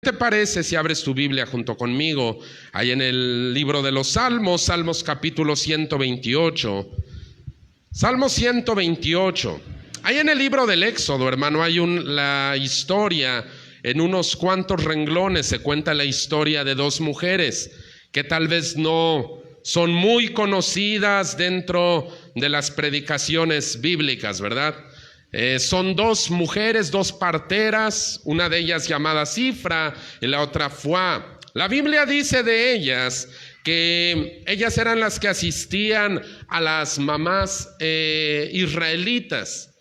¿Qué te parece si abres tu Biblia junto conmigo ahí en el libro de los Salmos, Salmos capítulo 128? Salmo 128. Ahí en el libro del Éxodo, hermano, hay la historia, en unos cuantos renglones se cuenta la historia de dos mujeres que tal vez no son muy conocidas dentro de las predicaciones bíblicas, ¿verdad? Son dos mujeres, dos parteras, una de ellas llamada Cifra y la otra Fuá. La Biblia dice de ellas que ellas eran las que asistían a las mamás israelitas.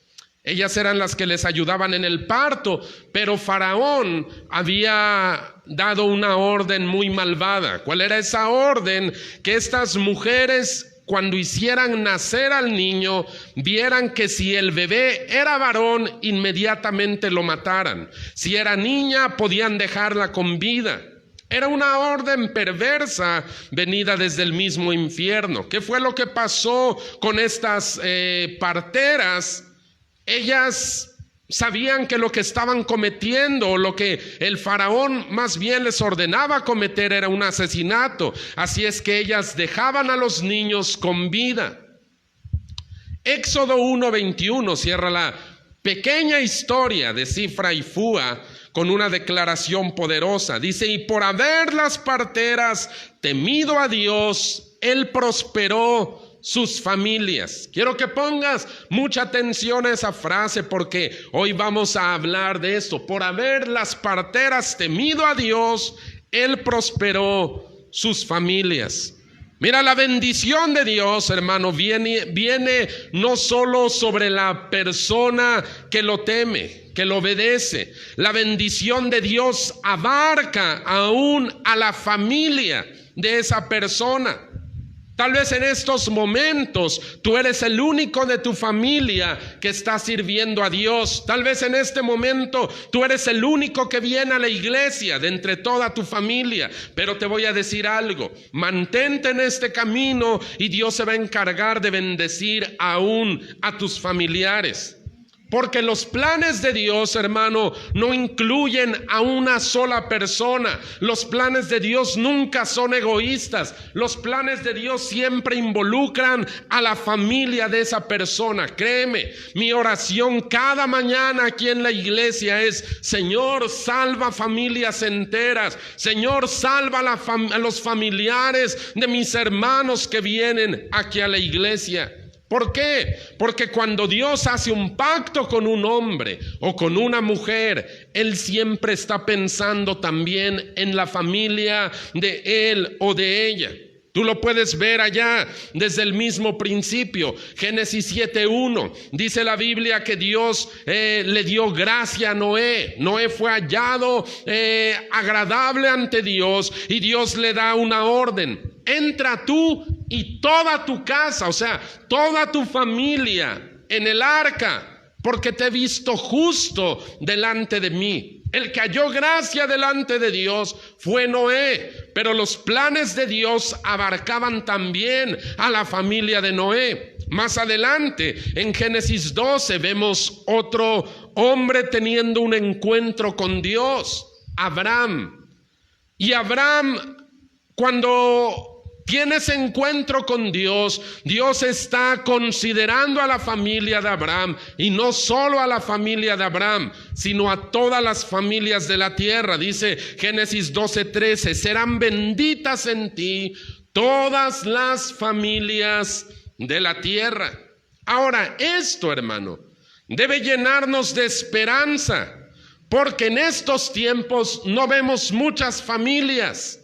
Ellas eran las que les ayudaban en el parto, pero Faraón había dado una orden muy malvada. ¿Cuál era esa orden? Que estas mujeres, cuando hicieran nacer al niño, vieran que si el bebé era varón, inmediatamente lo mataran. Si era niña, podían dejarla con vida. Era una orden perversa venida desde el mismo infierno. ¿Qué fue lo que pasó con estas parteras? Ellas sabían que lo que estaban cometiendo, lo que el faraón más bien les ordenaba cometer, era un asesinato. Así es que ellas dejaban a los niños con vida. Éxodo 1:21 cierra la pequeña historia de Cifra y Fuá con una declaración poderosa. Dice: y por haber las parteras temido a Dios, Él prosperó sus familias. Quiero que pongas mucha atención a esa frase, porque hoy vamos a hablar de esto. Por haber las parteras temido a Dios, Él prosperó sus familias. Mira, la bendición de Dios, hermano, viene no solo sobre la persona que lo teme, que lo obedece. La bendición de Dios abarca aún a la familia de esa persona. Tal vez en estos momentos tú eres el único de tu familia que está sirviendo a Dios. Tal vez en este momento tú eres el único que viene a la iglesia de entre toda tu familia. Pero te voy a decir algo: mantente en este camino y Dios se va a encargar de bendecir aún a tus familiares. Porque los planes de Dios, hermano, no incluyen a una sola persona. Los planes de Dios nunca son egoístas. Los planes de Dios siempre involucran a la familia de esa persona. Créeme, mi oración cada mañana aquí en la iglesia es: Señor, salva familias enteras. Señor, salva a los familiares de mis hermanos que vienen aquí a la iglesia. ¿Por qué? Porque cuando Dios hace un pacto con un hombre o con una mujer, Él siempre está pensando también en la familia de él o de ella. Tú lo puedes ver allá desde el mismo principio. Génesis 7:1 dice la Biblia que Dios le dio gracia a Noé. Noé fue hallado agradable ante Dios y Dios le da una orden: entra tú y toda tu casa, o sea, toda tu familia en el arca, porque te he visto justo delante de mí. El que halló gracia delante de Dios fue Noé, pero los planes de Dios abarcaban también a la familia de Noé. Más adelante, en Génesis 12, vemos otro hombre teniendo un encuentro con Dios, Abraham. Y Abraham, cuando tiene ese encuentro con Dios, Dios está considerando a la familia de Abraham, y no solo a la familia de Abraham, sino a todas las familias de la tierra. Dice Génesis 12:13: serán benditas en ti todas las familias de la tierra. Ahora, esto, hermano, debe llenarnos de esperanza, porque en estos tiempos no vemos muchas familias.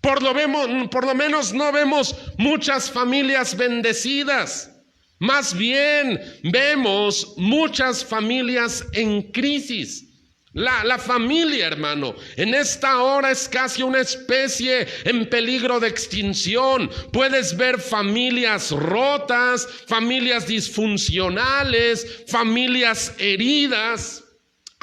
Por lo menos no vemos muchas familias bendecidas. Más bien vemos muchas familias en crisis. La familia, hermano, en esta hora es casi una especie en peligro de extinción. Puedes ver familias rotas, familias disfuncionales, familias heridas.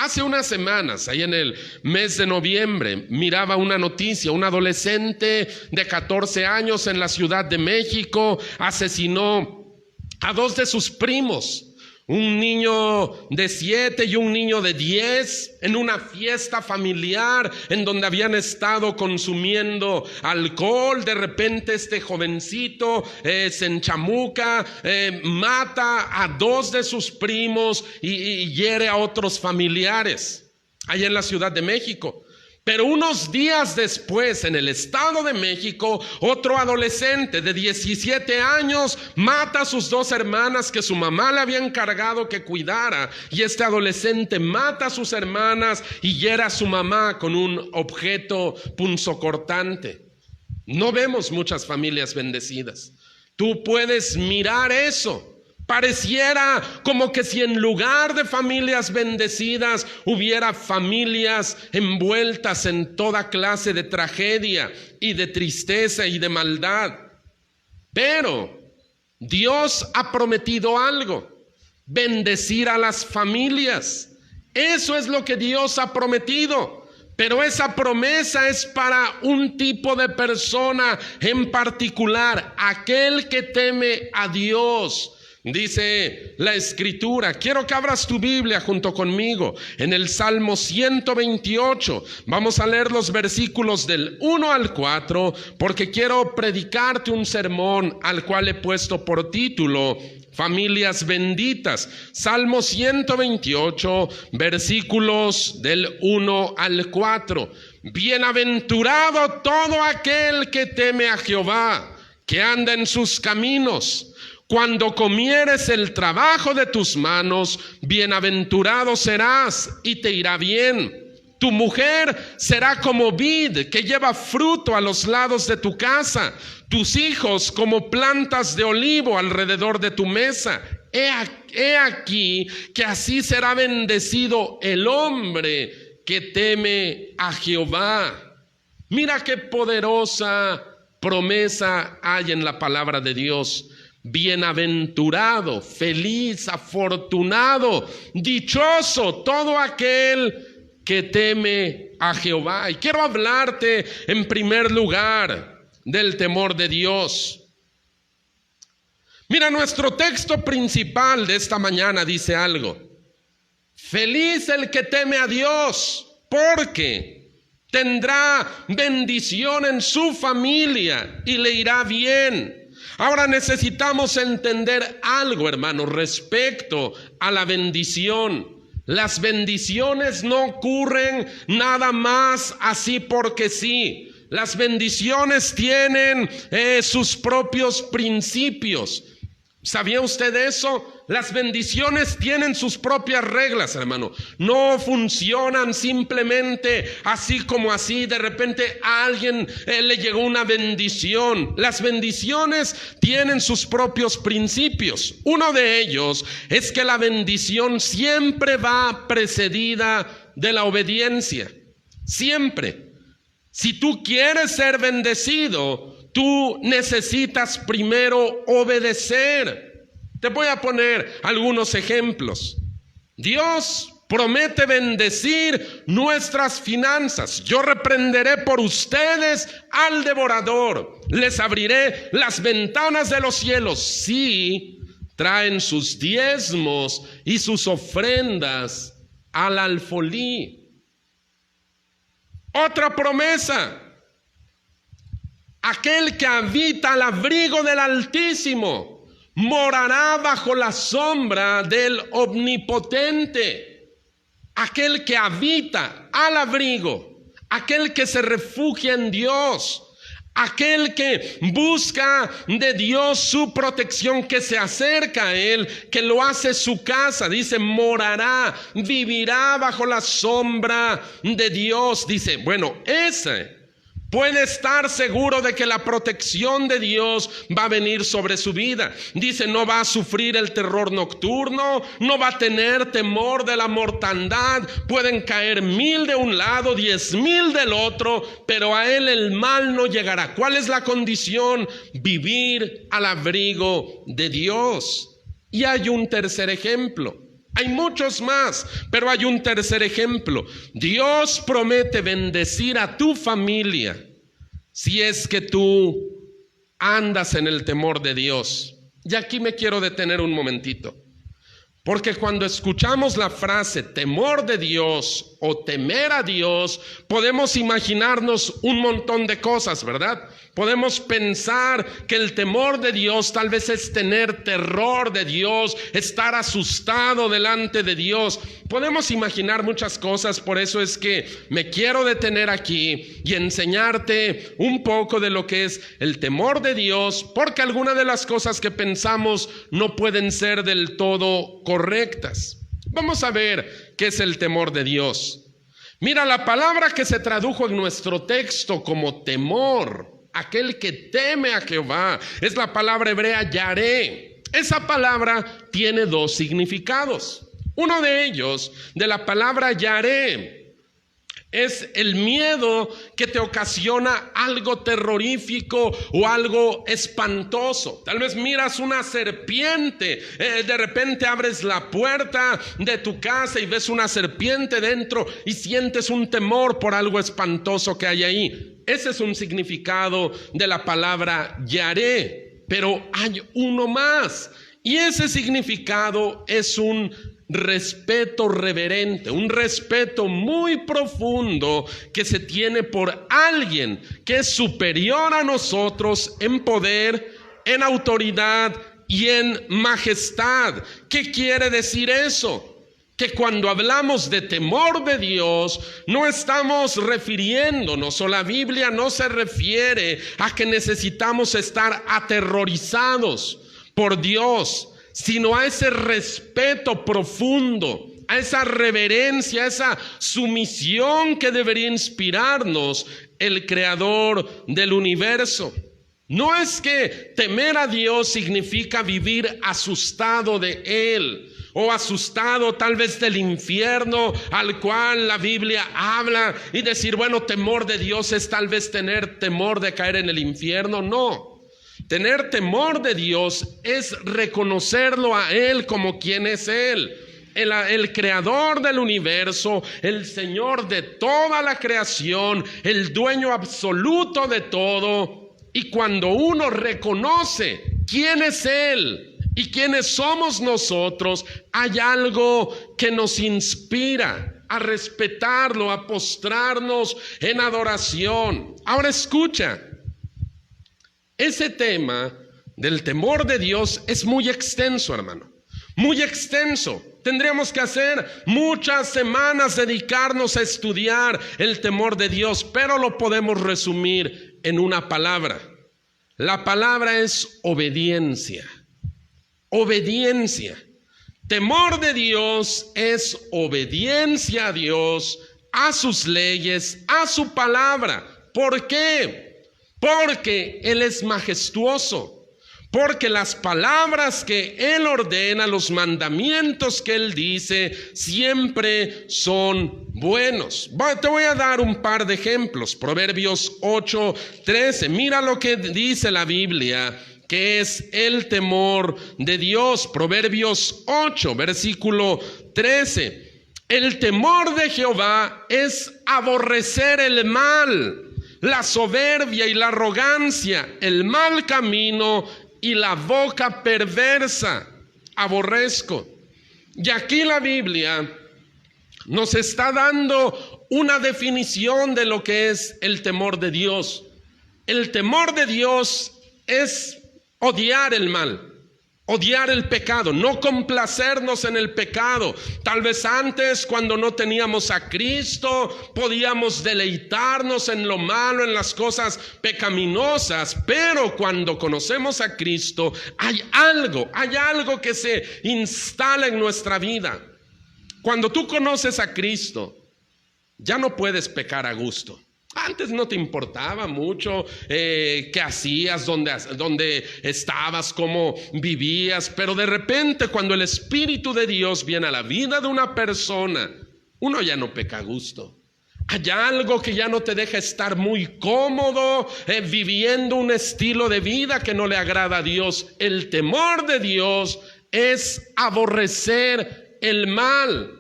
Hace unas semanas, ahí en el mes de noviembre, miraba una noticia: un adolescente de 14 años en la Ciudad de México asesinó a dos de sus primos. un niño de 7 y un niño de 10 en una fiesta familiar en donde habían estado consumiendo alcohol. De repente este jovencito se enchamuca, mata a 2 de sus primos y hiere a otros familiares allá en la Ciudad de México. Pero unos días después, en el Estado de México, otro adolescente de 17 años mata a sus 2 hermanas que su mamá le había encargado que cuidara. Y este adolescente mata a sus hermanas y hiere a su mamá con un objeto punzocortante. No vemos muchas familias bendecidas. Tú puedes mirar eso. Pareciera como que si en lugar de familias bendecidas hubiera familias envueltas en toda clase de tragedia y de tristeza y de maldad. Pero Dios ha prometido algo: bendecir a las familias. Eso es lo que Dios ha prometido. Pero esa promesa es para un tipo de persona en particular, aquel que teme a Dios. Dice la Escritura, quiero que abras tu Biblia junto conmigo en el Salmo 128. Vamos a leer los versículos del 1 al 4, porque quiero predicarte un sermón al cual he puesto por título Familias benditas. Salmo 128, versículos del 1 al 4. Bienaventurado todo aquel que teme a Jehová, que anda en sus caminos. Cuando comieres el trabajo de tus manos, bienaventurado serás y te irá bien. Tu mujer será como vid que lleva fruto a los lados de tu casa, tus hijos como plantas de olivo alrededor de tu mesa. He aquí que así será bendecido el hombre que teme a Jehová. Mira qué poderosa promesa hay en la palabra de Dios. Bienaventurado, feliz, afortunado, dichoso todo aquel que teme a Jehová. Y quiero hablarte en primer lugar del temor de Dios. Mira, nuestro texto principal de esta mañana dice algo: feliz el que teme a Dios, porque tendrá bendición en su familia y le irá bien. Ahora necesitamos entender algo, hermanos, respecto a la bendición. Las bendiciones no ocurren nada más así porque sí. Las bendiciones tienen sus propios principios. ¿Sabía usted eso? Las bendiciones tienen sus propias reglas, hermano. No funcionan simplemente así como así. De repente a alguien le llegó una bendición. Las bendiciones tienen sus propios principios. Uno de ellos es que la bendición siempre va precedida de la obediencia. Siempre. Si tú quieres ser bendecido, tú necesitas primero obedecer. Te voy a poner algunos ejemplos. Dios promete bendecir nuestras finanzas. Yo reprenderé por ustedes al devorador. Les abriré las ventanas de los cielos. Sí, traen sus diezmos y sus ofrendas al alfolí. Otra promesa: aquel que habita al abrigo del Altísimo morará bajo la sombra del Omnipotente. Aquel que habita al abrigo, aquel que se refugia en Dios, aquel que busca de Dios su protección, que se acerca a Él, que lo hace su casa, dice, morará, vivirá bajo la sombra de Dios. Dice, bueno, ese puede estar seguro de que la protección de Dios va a venir sobre su vida. Dice, no va a sufrir el terror nocturno, no va a tener temor de la mortandad. Pueden caer 1000 de un lado, 10,000 del otro, pero a él el mal no llegará. ¿Cuál es la condición? Vivir al abrigo de Dios. Y hay un tercer ejemplo. Hay muchos más, pero hay un tercer ejemplo. Dios promete bendecir a tu familia si es que tú andas en el temor de Dios. Y aquí me quiero detener un momentito, Porque cuando escuchamos la frase temor de Dios o temer a Dios, podemos imaginarnos un montón de cosas, ¿verdad? Podemos pensar que el temor de Dios tal vez es tener terror de Dios, estar asustado delante de Dios. Podemos imaginar muchas cosas, por eso es que me quiero detener aquí y enseñarte un poco de lo que es el temor de Dios, porque algunas de las cosas que pensamos no pueden ser del todo correctas. Vamos a ver qué es el temor de Dios. Mira, la palabra que se tradujo en nuestro texto como temor, aquel que teme a Jehová, es la palabra hebrea yaré. Esa palabra tiene dos significados. Uno de ellos, de la palabra yaré, es el miedo que te ocasiona algo terrorífico o algo espantoso. Tal vez miras una serpiente, de repente abres la puerta de tu casa y ves una serpiente dentro y sientes un temor por algo espantoso que hay ahí. Ese es un significado de la palabra yaré, pero hay uno más, y ese significado es un respeto reverente, un respeto muy profundo que se tiene por alguien que es superior a nosotros en poder, en autoridad y en majestad. ¿Qué quiere decir eso? Que cuando hablamos de temor de Dios, no estamos refiriéndonos, o la Biblia no se refiere a que necesitamos estar aterrorizados por Dios, sino a ese respeto profundo, a esa reverencia, a esa sumisión que debería inspirarnos el Creador del universo. No es que temer a Dios significa vivir asustado de Él, o asustado tal vez del infierno al cual la Biblia habla, y decir, bueno, temor de Dios es tal vez tener temor de caer en el infierno. No. Tener temor de Dios es reconocerlo a Él como quien es Él, el creador del universo, el Señor de toda la creación, el dueño absoluto de todo. Y cuando uno reconoce quién es Él y quiénes somos nosotros, hay algo que nos inspira a respetarlo, a postrarnos en adoración. Ahora escucha. Ese tema del temor de Dios es muy extenso, hermano, muy extenso. Tendríamos que hacer muchas semanas dedicarnos a estudiar el temor de Dios, pero lo podemos resumir en una palabra. La palabra es obediencia. Obediencia. Temor de Dios es obediencia a Dios, a sus leyes, a su palabra. ¿Por qué? Porque Él es majestuoso, porque las palabras que Él ordena, los mandamientos que Él dice, siempre son buenos. Te voy a dar un par de ejemplos. Proverbios 8:13. Mira lo que dice la Biblia, que es el temor de Dios. Proverbios 8, versículo 13. El temor de Jehová es aborrecer el mal, la soberbia y la arrogancia, el mal camino y la boca perversa. Aborrezco. Y aquí la Biblia nos está dando una definición de lo que es el temor de Dios. El temor de Dios es odiar el mal, odiar el pecado, no complacernos en el pecado. Tal vez antes, cuando no teníamos a Cristo, podíamos deleitarnos en lo malo, en las cosas pecaminosas, pero cuando conocemos a Cristo, hay algo que se instala en nuestra vida. Cuando tú conoces a Cristo, ya no puedes pecar a gusto. Antes no te importaba mucho qué hacías, dónde estabas, cómo vivías, pero de repente cuando el Espíritu de Dios viene a la vida de una persona, uno ya no peca a gusto. Hay algo que ya no te deja estar muy cómodo viviendo un estilo de vida que no le agrada a Dios. El temor de Dios es aborrecer el mal,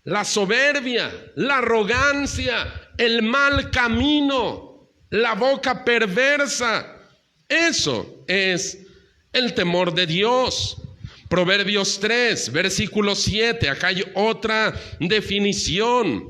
la soberbia, la arrogancia, el mal camino, la boca perversa. Eso es el temor de Dios. Proverbios 3, versículo 7, acá hay otra definición.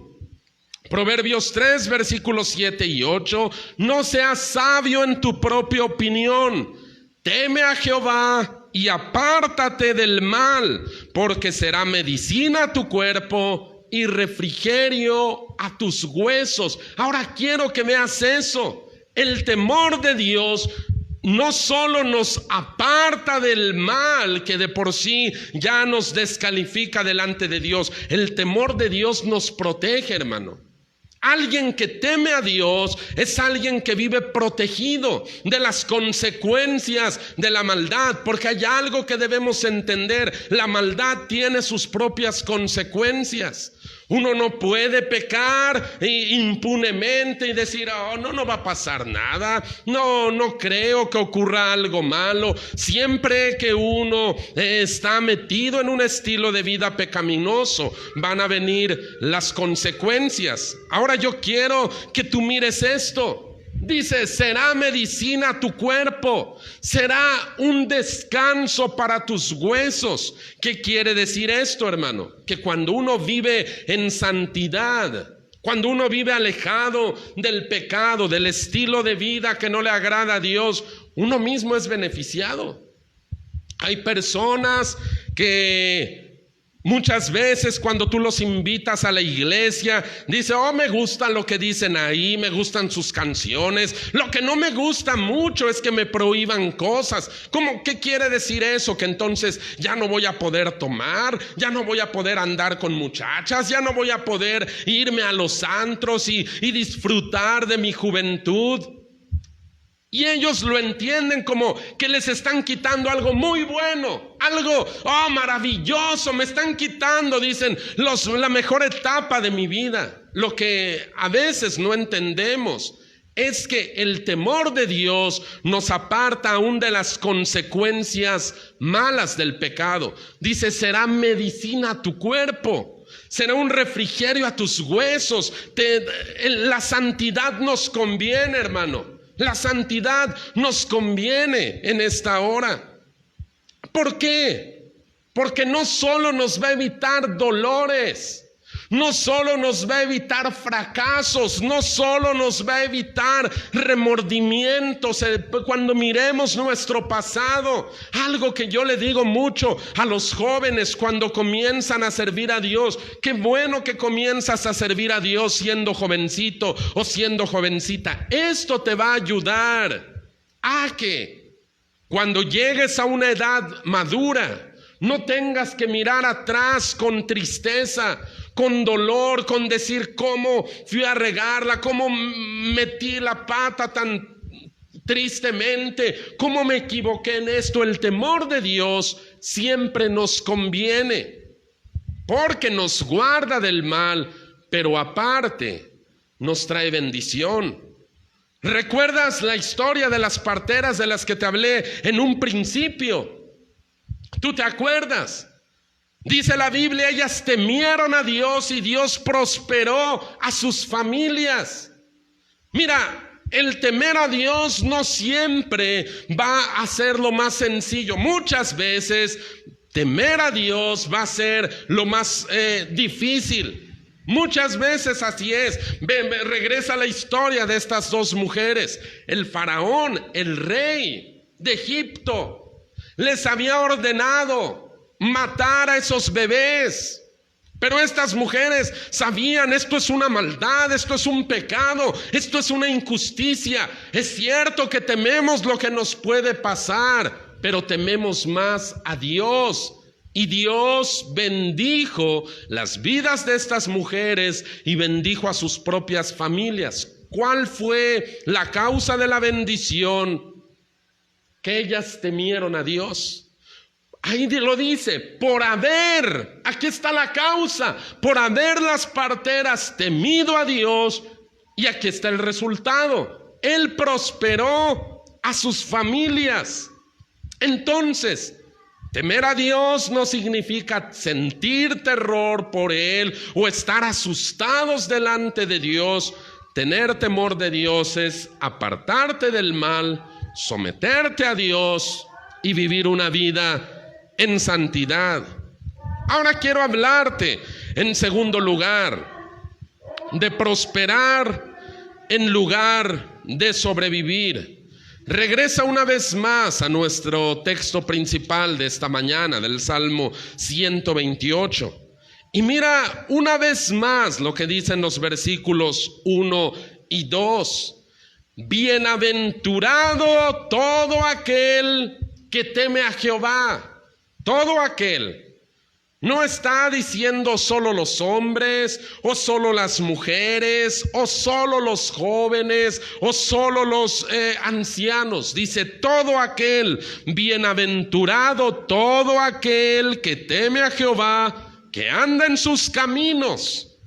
Proverbios 3, versículos 7 y 8, no seas sabio en tu propia opinión, teme a Jehová y apártate del mal, porque será medicina a tu cuerpo y refrigerio a tus huesos. Ahora quiero que veas eso. El temor de Dios no solo nos aparta del mal, que de por sí ya nos descalifica delante de Dios. El temor de Dios nos protege, hermano. Alguien que teme a Dios es alguien que vive protegido de las consecuencias de la maldad, porque hay algo que debemos entender: la maldad tiene sus propias consecuencias. Uno no puede pecar impunemente y decir, oh, no va a pasar nada, no creo que ocurra algo malo. Siempre que uno está metido en un estilo de vida pecaminoso, van a venir las consecuencias. Ahora yo quiero que tú mires esto. Dice, será medicina a tu cuerpo, será un descanso para tus huesos. ¿Qué quiere decir esto, hermano? Que cuando uno vive en santidad, cuando uno vive alejado del pecado, del estilo de vida que no le agrada a Dios, uno mismo es beneficiado. Hay personas que muchas veces cuando tú los invitas a la iglesia, dice, oh, me gusta lo que dicen ahí, me gustan sus canciones. Lo que no me gusta mucho es que me prohíban cosas. ¿Cómo? ¿Qué quiere decir eso? Que entonces ya no voy a poder tomar, ya no voy a poder andar con muchachas, ya no voy a poder irme a los antros y disfrutar de mi juventud. Y ellos lo entienden como que les están quitando algo muy bueno, algo, oh, maravilloso, me están quitando, dicen, la mejor etapa de mi vida. Lo que a veces no entendemos es que el temor de Dios nos aparta aún de las consecuencias malas del pecado. Dice, será medicina a tu cuerpo, será un refrigerio a tus huesos. La santidad nos conviene, hermano. La santidad nos conviene en esta hora. ¿Por qué? Porque no solo nos va a evitar dolores, no solo nos va a evitar fracasos, no solo nos va a evitar remordimientos cuando miremos nuestro pasado. Algo que yo le digo mucho a los jóvenes cuando comienzan a servir a Dios: qué bueno que comienzas a servir a Dios siendo jovencito o siendo jovencita. Esto te va a ayudar a que cuando llegues a una edad madura no tengas que mirar atrás con tristeza, con dolor, con decir cómo fui a regarla, cómo metí la pata tan tristemente, cómo me equivoqué en esto. El temor de Dios siempre nos conviene, porque nos guarda del mal, pero aparte nos trae bendición. ¿Recuerdas la historia de las parteras de las que te hablé en un principio? ¿Tú te acuerdas? Dice la Biblia, ellas temieron a Dios y Dios prosperó a sus familias. Mira, el temer a Dios no siempre va a ser lo más sencillo. Muchas veces temer a Dios va a ser lo más difícil. Muchas veces así es. Regresa la historia de estas dos mujeres. El faraón, el rey de Egipto, les había ordenado matar a esos bebés. Pero estas mujeres sabían, esto es una maldad, esto es un pecado, esto es una injusticia. Es cierto que tememos lo que nos puede pasar, pero tememos más a Dios. Y Dios bendijo las vidas de estas mujeres y bendijo a sus propias familias. ¿Cuál fue la causa de la bendición? Que ellas temieron a Dios. Ahí lo dice, por haber, aquí está la causa, por haber las parteras temido a Dios, y aquí está el resultado. Él prosperó a sus familias. Entonces, temer a Dios no significa sentir terror por Él o estar asustados delante de Dios. Tener temor de Dios es apartarte del mal, someterte a Dios y vivir una vida en santidad. Ahora quiero hablarte, en segundo lugar, de prosperar en lugar de sobrevivir. Regresa una vez más a nuestro texto principal de esta mañana, del Salmo 128. Y mira una vez más lo que dicen los versículos 1 y 2. Bienaventurado todo aquel que teme a Jehová. Todo aquel. No está diciendo solo los hombres, o solo las mujeres, o solo los jóvenes, o solo los ancianos. Dice todo aquel, bienaventurado todo aquel que teme a Jehová, que anda en sus caminos.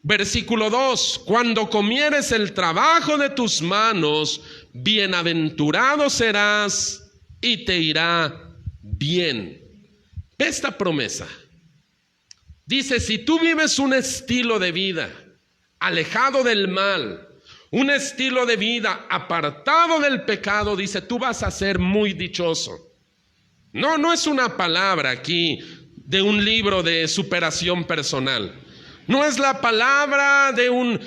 Versículo 2, cuando comieres el trabajo de tus manos, bienaventurado serás y te irá bien. Esta promesa dice, si tú vives un estilo de vida alejado del mal, un estilo de vida apartado del pecado, dice, tú vas a ser muy dichoso. No es una palabra aquí de un libro de superación personal. No es la palabra de un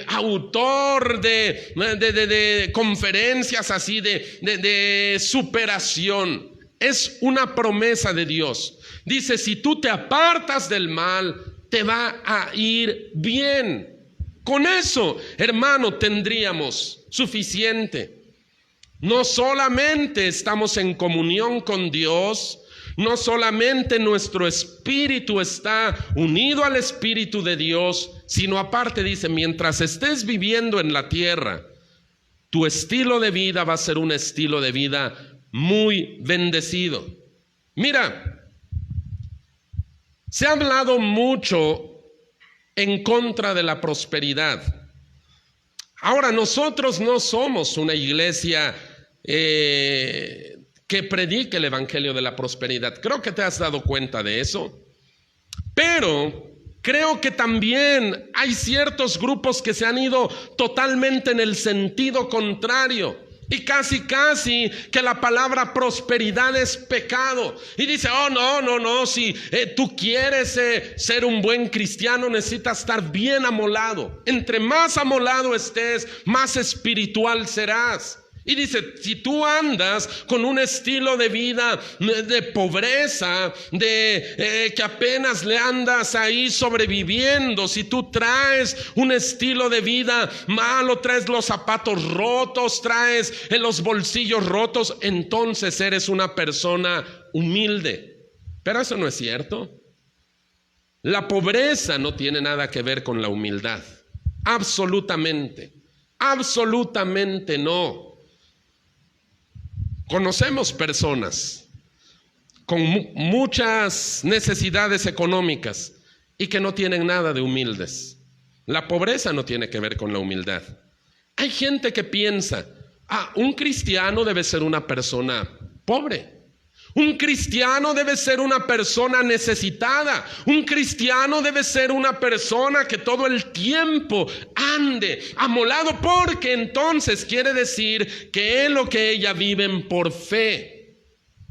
autor de conferencias así de superación. Es una promesa de Dios. Dice, si tú te apartas del mal, te va a ir bien. Con eso, hermano, tendríamos suficiente. No solamente estamos en comunión con Dios, no solamente nuestro espíritu está unido al Espíritu de Dios, sino aparte dice, mientras estés viviendo en la tierra, tu estilo de vida va a ser un estilo de vida muy bendecido. Mira, se ha hablado mucho en contra de la prosperidad. Ahora, nosotros no somos una iglesia que predique el evangelio de la prosperidad. Creo que te has dado cuenta de eso. Pero creo que también hay ciertos grupos que se han ido totalmente en el sentido contrario. Y casi que la palabra prosperidad es pecado. Y dice, no, si tú quieres ser un buen cristiano, necesitas estar bien amolado. Entre más amolado estés, más espiritual serás. Y dice, si tú andas con un estilo de vida de pobreza, que apenas le andas ahí sobreviviendo, si tú traes un estilo de vida malo, traes los zapatos rotos, traes los bolsillos rotos, entonces eres una persona humilde. Pero eso no es cierto. La pobreza no tiene nada que ver con la humildad. Absolutamente no. Conocemos personas con muchas necesidades económicas y que no tienen nada de humildes. La pobreza no tiene que ver con la humildad. Hay gente que piensa, un cristiano debe ser una persona pobre. Un cristiano debe ser una persona necesitada. Un cristiano debe ser una persona que todo el tiempo ande amolado, porque entonces quiere decir que él o que ella viven por fe.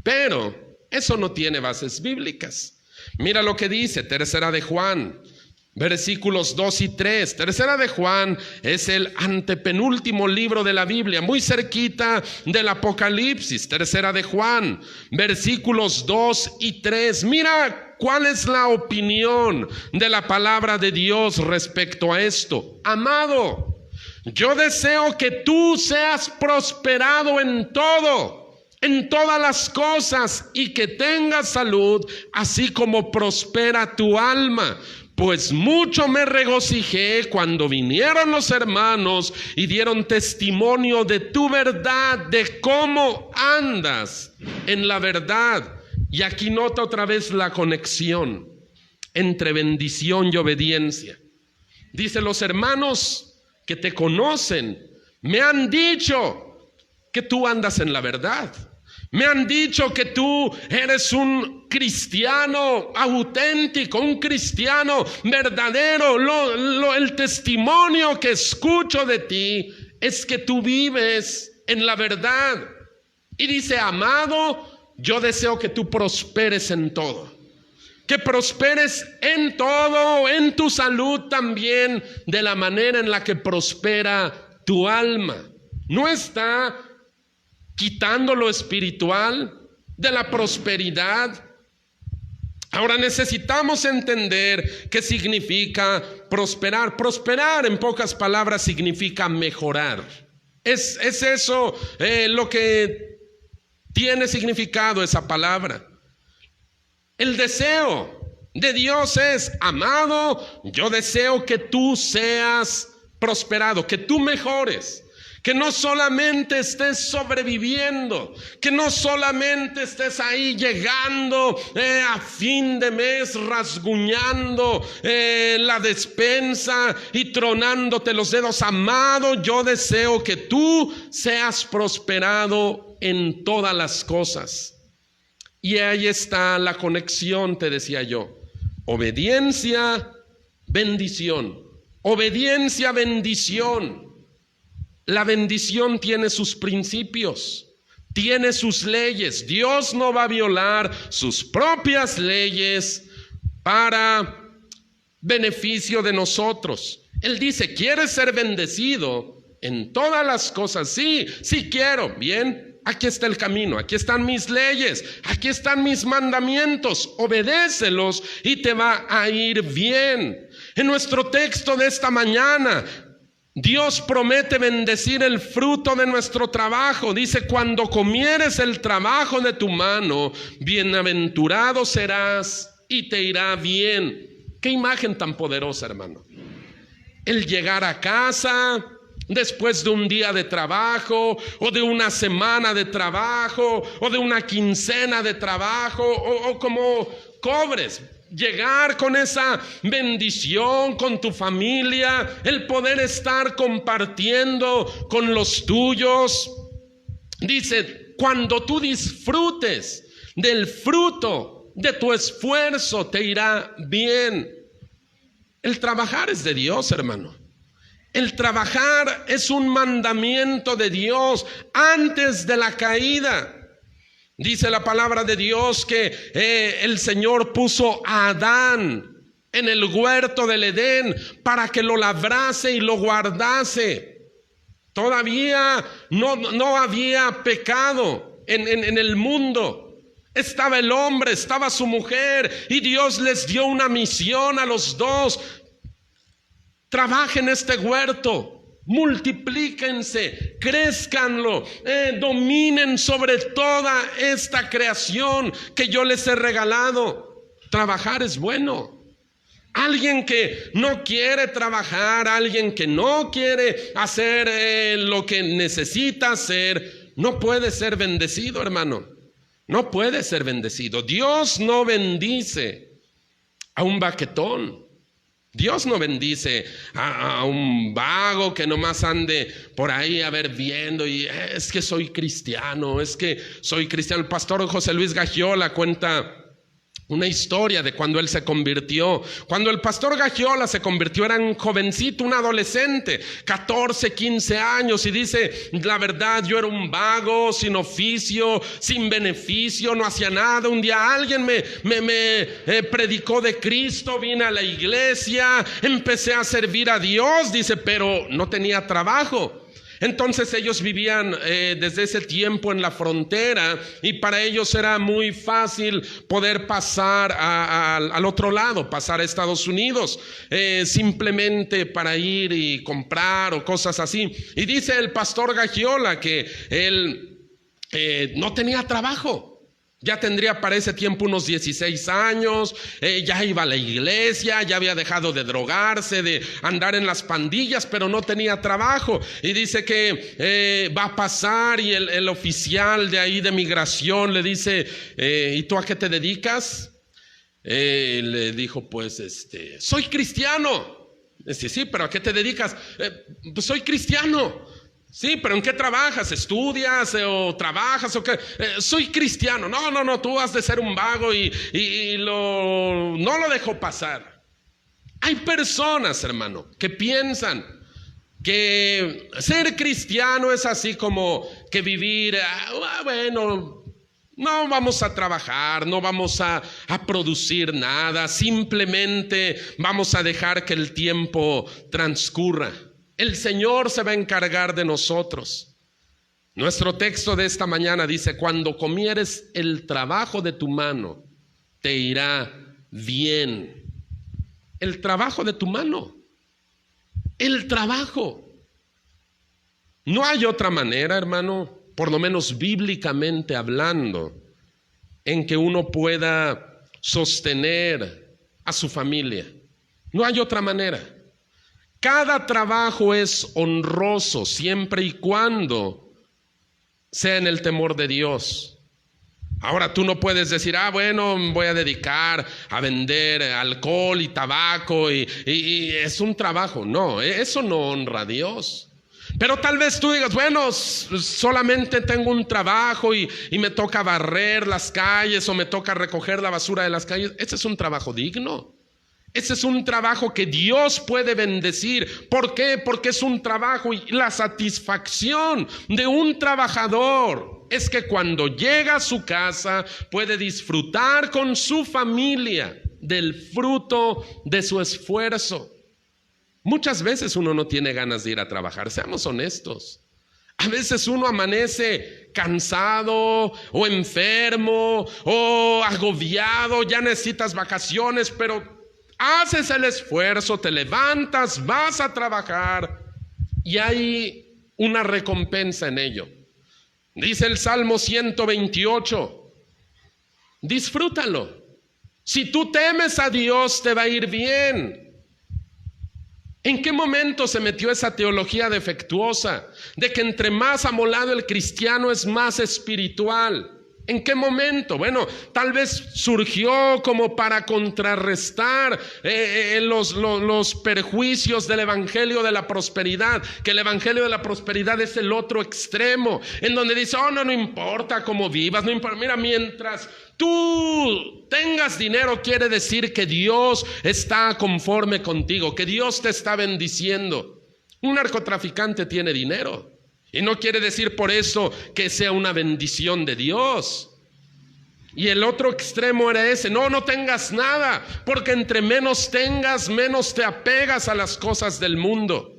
Pero eso no tiene bases bíblicas. Mira lo que dice Tercera de Juan, versículos 2 y 3. Tercera de Juan es el antepenúltimo libro de la Biblia, muy cerquita del Apocalipsis. Tercera de Juan, versículos 2 y 3. Mira cuál es la opinión de la palabra de Dios respecto a esto. Amado, yo deseo que tú seas prosperado en todo, en todas las cosas, y que tengas salud, así como prospera tu alma. Pues mucho me regocijé cuando vinieron los hermanos y dieron testimonio de tu verdad, de cómo andas en la verdad. Y aquí nota otra vez la conexión entre bendición y obediencia. Dice, los hermanos que te conocen me han dicho que tú andas en la verdad. Me han dicho que tú eres un cristiano auténtico, un cristiano verdadero. El testimonio que escucho de ti es que tú vives en la verdad. Y dice, amado, yo deseo que tú prosperes en todo. Que prosperes en todo, en tu salud también, de la manera en la que prospera tu alma. No está quitando lo espiritual de la prosperidad. Ahora necesitamos entender qué significa prosperar. Prosperar, en pocas palabras, significa mejorar. Es eso lo que tiene significado esa palabra. El deseo de Dios es: amado, yo deseo que tú seas prosperado, que tú mejores. Que no solamente estés sobreviviendo, que no solamente estés ahí llegando a fin de mes rasguñando la despensa y tronándote los dedos. Amado, yo deseo que tú seas prosperado en todas las cosas. Y ahí está la conexión, te decía yo. Obediencia, bendición. Obediencia, bendición. La bendición tiene sus principios, tiene sus leyes. Dios no va a violar sus propias leyes para beneficio de nosotros. Él dice: ¿quieres ser bendecido en todas las cosas? Sí, sí quiero. Bien, aquí está el camino, aquí están mis leyes, aquí están mis mandamientos. Obedécelos y te va a ir bien. En nuestro texto de esta mañana, Dios promete bendecir el fruto de nuestro trabajo. Dice: cuando comieres el trabajo de tu mano, bienaventurado serás y te irá bien. Qué imagen tan poderosa, hermano. El llegar a casa después de un día de trabajo, o de una semana de trabajo, o de una quincena de trabajo, o como cobres. Llegar con esa bendición con tu familia, el poder estar compartiendo con los tuyos. Dice: cuando tú disfrutes del fruto de tu esfuerzo, te irá bien. El trabajar es de Dios, hermano. El trabajar es un mandamiento de Dios antes de la caída. Dice la palabra de Dios que el Señor puso a Adán en el huerto del Edén para que lo labrase y lo guardase. Todavía no había pecado en el mundo. Estaba el hombre, estaba su mujer, y Dios les dio una misión a los dos: trabajen este huerto, multiplíquense, crezcanlo, dominen sobre toda esta creación que yo les he regalado. Trabajar es bueno. Alguien que no quiere trabajar, alguien que no quiere hacer lo que necesita hacer, no puede ser bendecido, hermano. No puede ser bendecido. Dios no bendice a un baquetón. Dios no bendice a un vago que nomás ande por ahí a ver viendo y es que soy cristiano, es que soy cristiano. El pastor José Luis Gagiola cuenta una historia de cuando él se convirtió. Cuando el pastor Gagiola se convirtió, era un jovencito, un adolescente, 14, 15 años, y dice: la verdad, yo era un vago, sin oficio, sin beneficio, no hacía nada. Un día alguien me predicó de Cristo, vine a la iglesia, empecé a servir a Dios, dice, pero no tenía trabajo. Entonces ellos vivían desde ese tiempo en la frontera, y para ellos era muy fácil poder pasar al otro lado, pasar a Estados Unidos, simplemente para ir y comprar o cosas así. Y dice el pastor Gagiola que él no tenía trabajo. Ya tendría para ese tiempo unos 16 años, ya iba a la iglesia, ya había dejado de drogarse, de andar en las pandillas, pero no tenía trabajo. Y dice que va a pasar, y el oficial de ahí de migración le dice: ¿y tú a qué te dedicas? Le dijo: pues soy cristiano. Dice: sí, pero ¿a qué te dedicas? Pues soy cristiano. Sí, pero ¿en qué trabajas? ¿Estudias o trabajas o qué? Soy cristiano. No, tú has de ser un vago, y no lo dejó pasar. Hay personas, hermano, que piensan que ser cristiano es así como que vivir, bueno, No vamos a trabajar, no vamos a producir nada, simplemente vamos a dejar que el tiempo transcurra. El Señor se va a encargar de nosotros. Nuestro texto de esta mañana dice: cuando comieres el trabajo de tu mano, te irá bien. El trabajo de tu mano. El trabajo. No hay otra manera, hermano, por lo menos bíblicamente hablando, en que uno pueda sostener a su familia. No hay otra manera. Cada trabajo es honroso siempre y cuando sea en el temor de Dios. Ahora tú no puedes decir: bueno, voy a dedicar a vender alcohol y tabaco y es un trabajo. No, eso no honra a Dios. Pero tal vez tú digas: bueno, solamente tengo un trabajo y me toca barrer las calles o me toca recoger la basura de las calles. Ese es un trabajo digno. Ese es un trabajo que Dios puede bendecir. ¿Por qué? Porque es un trabajo, y la satisfacción de un trabajador es que cuando llega a su casa puede disfrutar con su familia del fruto de su esfuerzo. Muchas veces uno no tiene ganas de ir a trabajar, seamos honestos. A veces uno amanece cansado o enfermo o agobiado, ya necesitas vacaciones, pero haces el esfuerzo, te levantas, vas a trabajar y hay una recompensa en ello. Dice el Salmo 128, disfrútalo. Si tú temes a Dios, te va a ir bien. ¿En qué momento se metió esa teología defectuosa de que entre más amolado el cristiano es más espiritual? ¿En qué momento? Bueno, tal vez surgió como para contrarrestar los perjuicios del evangelio de la prosperidad, que el evangelio de la prosperidad es el otro extremo, en donde dice: no importa cómo vivas, no importa, mira, mientras tú tengas dinero, quiere decir que Dios está conforme contigo, que Dios te está bendiciendo. Un narcotraficante tiene dinero. Y no quiere decir por eso que sea una bendición de Dios. Y el otro extremo era ese: no tengas nada, porque entre menos tengas, menos te apegas a las cosas del mundo.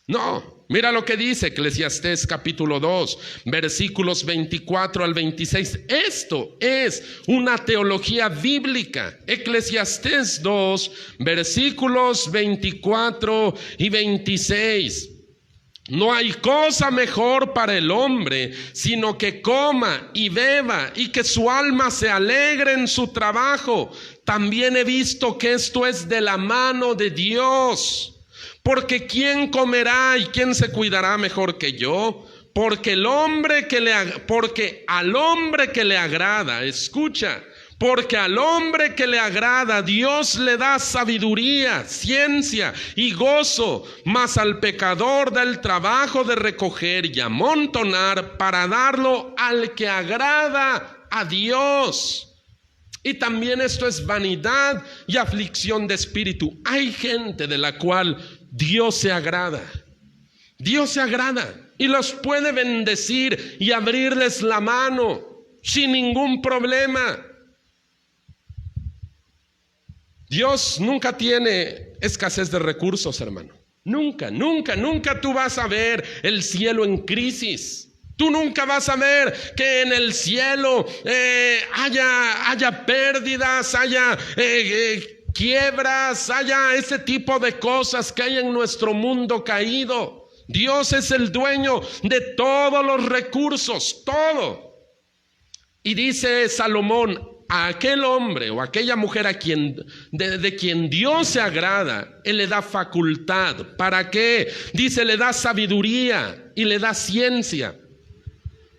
No, mira lo que dice Eclesiastés capítulo 2, versículos 24 al 26. Esto es una teología bíblica. Eclesiastés 2, versículos 24 y 26. No hay cosa mejor para el hombre, sino que coma y beba y que su alma se alegre en su trabajo. También he visto que esto es de la mano de Dios. Porque ¿quién comerá y quién se cuidará mejor que yo? Porque al hombre que le agrada, escucha, porque al hombre que le agrada, Dios le da sabiduría, ciencia y gozo, mas al pecador da el trabajo de recoger y amontonar para darlo al que agrada a Dios. Y también esto es vanidad y aflicción de espíritu. Hay gente de la cual Dios se agrada. Dios se agrada y los puede bendecir y abrirles la mano sin ningún problema. Dios nunca tiene escasez de recursos, hermano. Nunca tú vas a ver el cielo en crisis. Tú nunca vas a ver que en el cielo haya pérdidas, haya quiebras, haya ese tipo de cosas que hay en nuestro mundo caído. Dios es el dueño de todos los recursos, todo. Y dice Salomón: a aquel hombre o aquella mujer de quien Dios se agrada, Él le da facultad. ¿Para qué? Dice, le da sabiduría y le da ciencia.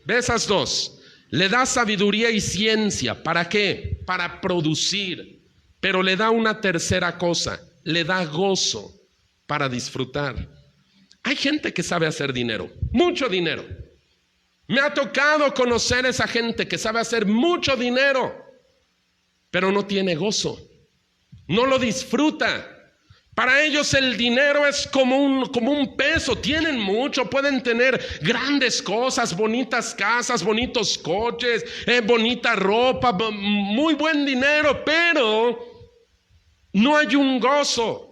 ¿Ve esas dos? Le da sabiduría y ciencia. ¿Para qué? Para producir. Pero le da una tercera cosa, le da gozo para disfrutar. Hay gente que sabe hacer dinero, mucho dinero. Me ha tocado conocer esa gente que sabe hacer mucho dinero, pero no tiene gozo, no lo disfruta. Para ellos el dinero es como un peso. Tienen mucho, pueden tener grandes cosas, bonitas casas, bonitos coches, bonita ropa, muy buen dinero, pero no hay un gozo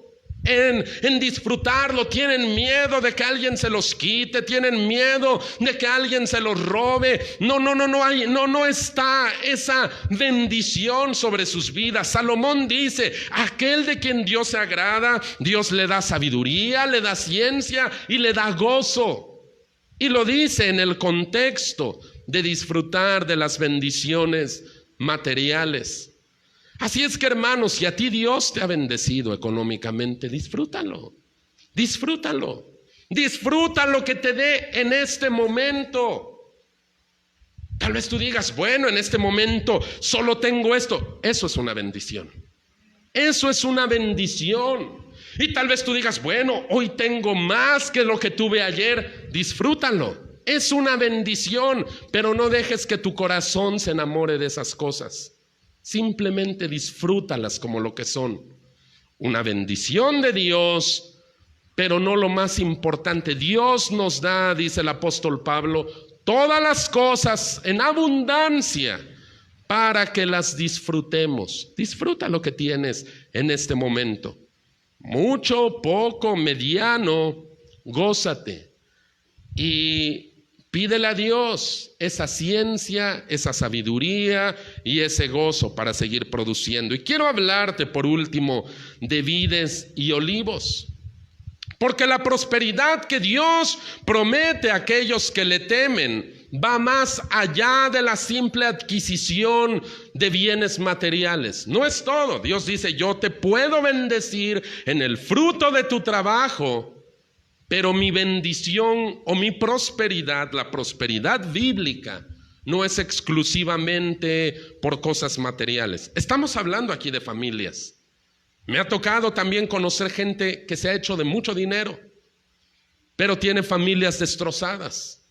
en disfrutarlo. Tienen miedo de que alguien se los quite, tienen miedo de que alguien se los robe. No está esa bendición sobre sus vidas. Salomón dice: aquel de quien Dios se agrada, Dios le da sabiduría, le da ciencia y le da gozo. Y lo dice en el contexto de disfrutar de las bendiciones materiales. Así es que, hermanos, si a ti Dios te ha bendecido económicamente, disfrútalo, disfruta lo que te dé en este momento. Tal vez tú digas: bueno, en este momento solo tengo esto. Eso es una bendición. Eso es una bendición. Y tal vez tú digas: bueno, hoy tengo más que lo que tuve ayer. Disfrútalo. Es una bendición, pero no dejes que tu corazón se enamore de esas cosas. Simplemente disfrútalas como lo que son, una bendición de Dios, pero no lo más importante. Dios nos da, dice el apóstol Pablo, todas las cosas en abundancia para que las disfrutemos. Disfruta lo que tienes en este momento. Mucho, poco, mediano, gózate. Y pídele a Dios esa ciencia, esa sabiduría y ese gozo para seguir produciendo. Y quiero hablarte por último de vides y olivos. Porque la prosperidad que Dios promete a aquellos que le temen va más allá de la simple adquisición de bienes materiales. No es todo. Dios dice: yo te puedo bendecir en el fruto de tu trabajo. Pero mi bendición o mi prosperidad, la prosperidad bíblica, no es exclusivamente por cosas materiales. Estamos hablando aquí de familias. Me ha tocado también conocer gente que se ha hecho de mucho dinero, pero tiene familias destrozadas,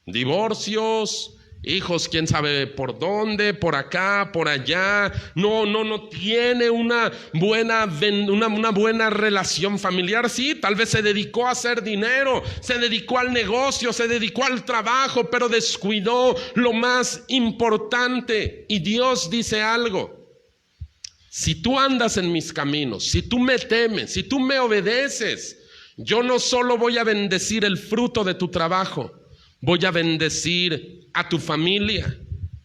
divorcios, hijos quién sabe por dónde, por acá, por allá. No tiene una buena relación familiar. Sí, tal vez se dedicó a hacer dinero, se dedicó al negocio, se dedicó al trabajo, pero descuidó lo más importante. Y Dios dice algo: si tú andas en mis caminos, si tú me temes, si tú me obedeces, yo no solo voy a bendecir el fruto de tu trabajo, voy a bendecir a tu familia.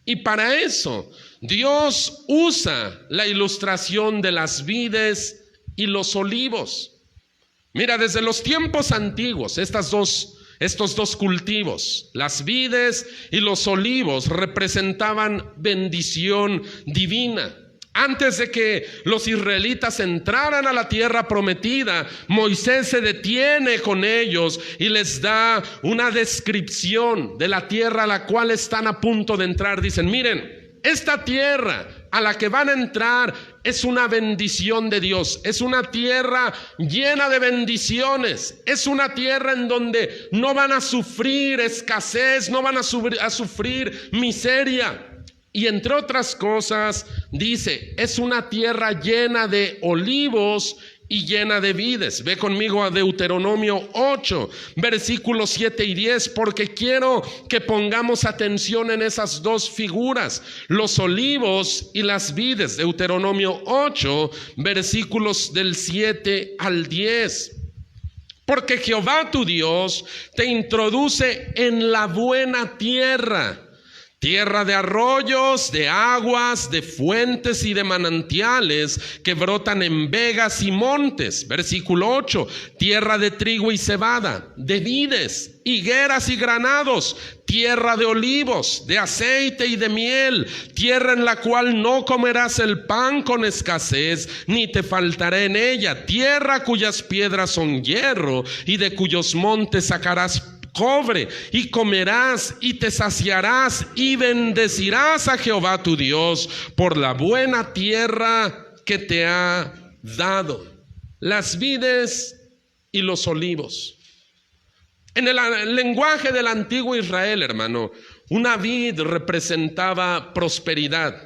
Y para eso Dios usa la ilustración de las vides y los olivos. Mira, desde los tiempos antiguos, estos dos cultivos, las vides y los olivos, representaban bendición divina. Antes de que los israelitas entraran a la tierra prometida, Moisés se detiene con ellos y les da una descripción de la tierra a la cual están a punto de entrar. Dicen: miren, esta tierra a la que van a entrar es una bendición de Dios. Es una tierra llena de bendiciones. Es una tierra en donde no van a sufrir escasez, no van a sufrir miseria. Y entre otras cosas, dice: es una tierra llena de olivos y llena de vides. Ve conmigo a Deuteronomio 8, versículos 7 y 10, porque quiero que pongamos atención en esas dos figuras, los olivos y las vides. Deuteronomio 8, versículos del 7 al 10. Porque Jehová tu Dios te introduce en la buena tierra, tierra de arroyos, de aguas, de fuentes y de manantiales que brotan en vegas y montes. Versículo 8, tierra de trigo y cebada, de vides, higueras y granados, tierra de olivos, de aceite y de miel, tierra en la cual no comerás el pan con escasez, ni te faltará en ella, tierra cuyas piedras son hierro y de cuyos montes sacarás cobre, y comerás y te saciarás y bendecirás a Jehová tu Dios por la buena tierra que te ha dado. Las vides y los olivos. En el lenguaje del antiguo Israel, hermano, una vid representaba prosperidad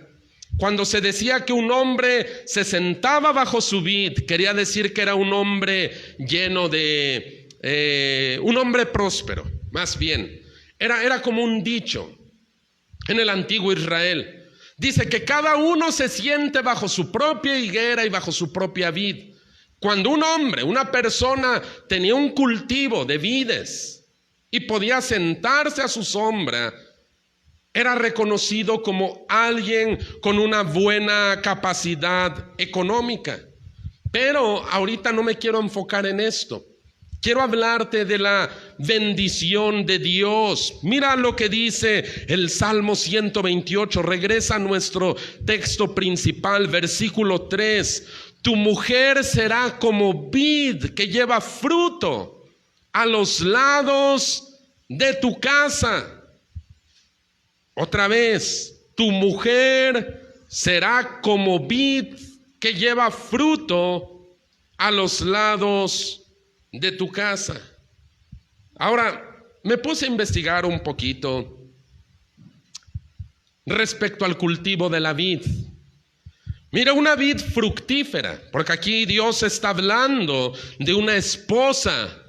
Cuando se decía que un hombre se sentaba bajo su vid, quería decir que era un hombre lleno de, un hombre próspero, más bien. Era como un dicho en el antiguo Israel. Dice que cada uno se siente bajo su propia higuera y bajo su propia vid. Cuando un hombre, una persona tenía un cultivo de vides y podía sentarse a su sombra, era reconocido como alguien con una buena capacidad económica. Pero ahorita no me quiero enfocar en esto. Quiero hablarte de la bendición de Dios. Mira lo que dice el Salmo 128. Regresa a nuestro texto principal, versículo 3. Tu mujer será como vid que lleva fruto a los lados de tu casa. Otra vez, tu mujer será como vid que lleva fruto a los lados de tu casa. Ahora, me puse a investigar un poquito respecto al cultivo de la vid. Mira, una vid fructífera, porque aquí Dios está hablando de una esposa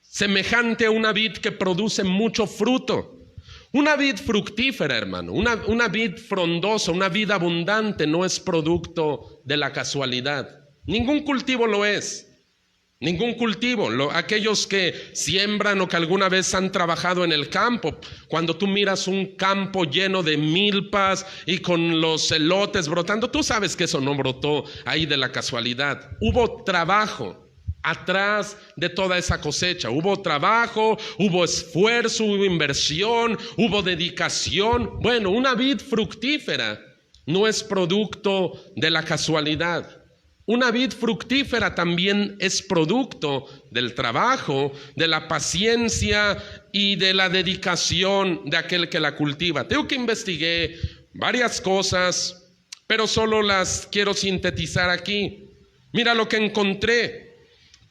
semejante a una vid que produce mucho fruto. Una vid fructífera, hermano, una vid frondosa, una vid abundante no es producto de la casualidad. Ningún cultivo lo es. Ningún cultivo. Aquellos que siembran o que alguna vez han trabajado en el campo, cuando tú miras un campo lleno de milpas y con los elotes brotando, tú sabes que eso no brotó ahí de la casualidad. Hubo trabajo atrás de toda esa cosecha. Hubo trabajo, hubo esfuerzo, hubo inversión, hubo dedicación. Bueno, una vid fructífera no es producto de la casualidad. Una vid fructífera también es producto del trabajo, de la paciencia y de la dedicación de aquel que la cultiva. Tengo que investigué varias cosas, pero solo las quiero sintetizar aquí. Mira lo que encontré.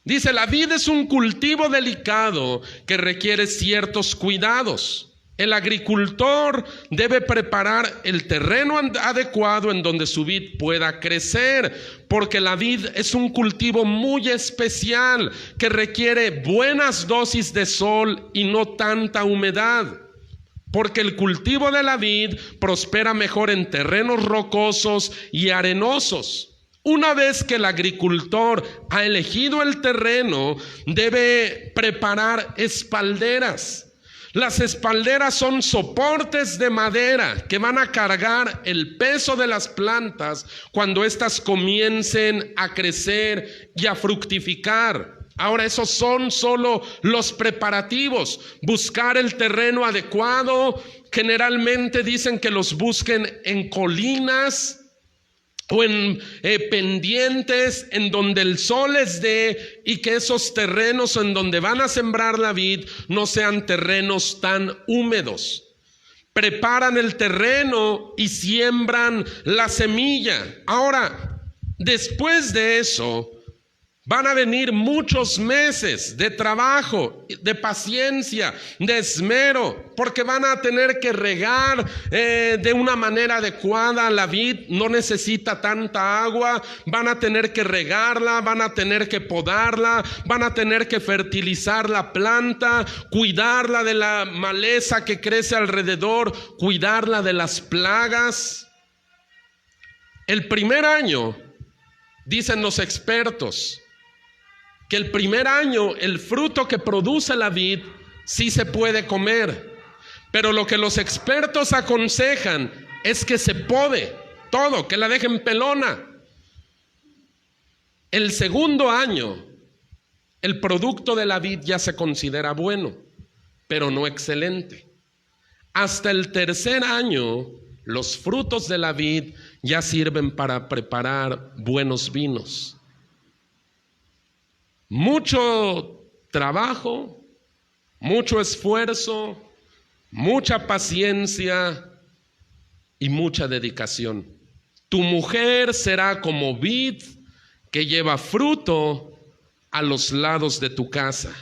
Dice, la vid es un cultivo delicado que requiere ciertos cuidados. El agricultor debe preparar el terreno adecuado en donde su vid pueda crecer, porque la vid es un cultivo muy especial que requiere buenas dosis de sol y no tanta humedad. Porque el cultivo de la vid prospera mejor en terrenos rocosos y arenosos. Una vez que el agricultor ha elegido el terreno, debe preparar espalderas. Las espalderas son soportes de madera que van a cargar el peso de las plantas cuando éstas comiencen a crecer y a fructificar. Ahora, esos son solo los preparativos. Buscar el terreno adecuado. Generalmente dicen que los busquen en colinas o en pendientes en donde el sol les dé, y que esos terrenos en donde van a sembrar la vid no sean terrenos tan húmedos. Preparan el terreno y siembran la semilla. Ahora, después de eso, van a venir muchos meses de trabajo, de paciencia, de esmero, porque van a tener que regar de una manera adecuada. La vid no necesita tanta agua, van a tener que regarla, van a tener que podarla, van a tener que fertilizar la planta, cuidarla de la maleza que crece alrededor, cuidarla de las plagas. El primer año, dicen los expertos, que el primer año el fruto que produce la vid sí se puede comer, pero lo que los expertos aconsejan es que se pode todo, que la dejen pelona. El segundo año el producto de la vid ya se considera bueno, pero no excelente. Hasta el tercer año los frutos de la vid ya sirven para preparar buenos vinos. Mucho trabajo, mucho esfuerzo, mucha paciencia y mucha dedicación. Tu mujer será como vid que lleva fruto a los lados de tu casa.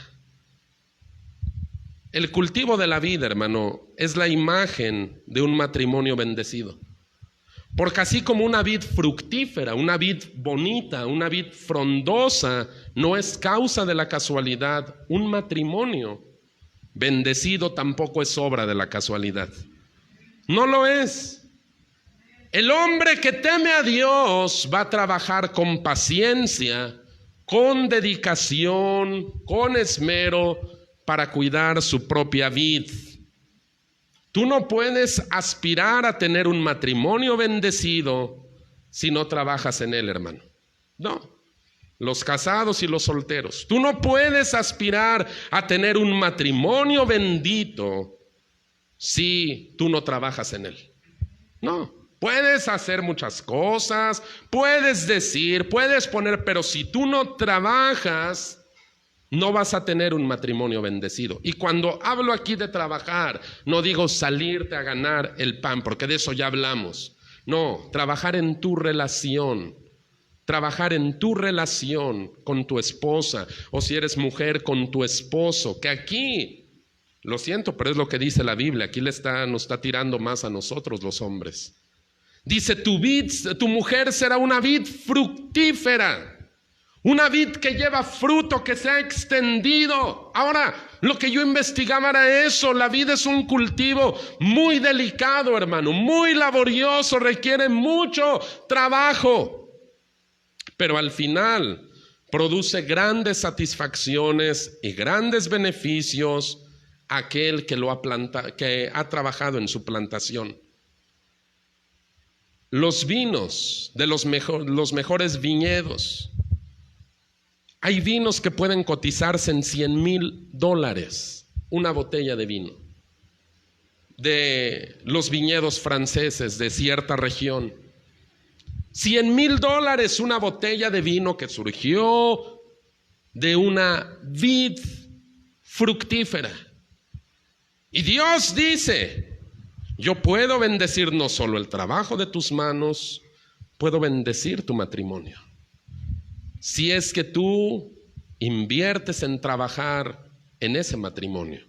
El cultivo de la vid, hermano, es la imagen de un matrimonio bendecido. Porque así como una vid fructífera, una vid bonita, una vid frondosa, no es causa de la casualidad, un matrimonio bendecido tampoco es obra de la casualidad. No lo es. El hombre que teme a Dios va a trabajar con paciencia, con dedicación, con esmero para cuidar su propia vid. Tú no puedes aspirar a tener un matrimonio bendecido si no trabajas en él, hermano. No, los casados y los solteros. Tú no puedes aspirar a tener un matrimonio bendito si tú no trabajas en él. No, puedes hacer muchas cosas, puedes decir, puedes poner, pero si tú no trabajas, no vas a tener un matrimonio bendecido. Y cuando hablo aquí de trabajar, no digo salirte a ganar el pan, porque de eso ya hablamos. No, trabajar en tu relación. Trabajar en tu relación con tu esposa, o si eres mujer, con tu esposo. Que aquí, lo siento, pero es lo que dice la Biblia. Aquí nos está tirando más a nosotros los hombres. Dice, tu mujer será una vid fructífera. Una vid que lleva fruto, que se ha extendido. Ahora, lo que yo investigaba era eso. La vid es un cultivo muy delicado, hermano, muy laborioso, requiere mucho trabajo. Pero al final produce grandes satisfacciones y grandes beneficios a aquel que ha trabajado en su plantación. Los vinos de los mejores viñedos. Hay vinos que pueden cotizarse en $100,000 una botella de vino de los viñedos franceses de cierta región. $100,000 una botella de vino que surgió de una vid fructífera. Y Dios dice, yo puedo bendecir no solo el trabajo de tus manos, puedo bendecir tu matrimonio. Si es que tú inviertes en trabajar en ese matrimonio.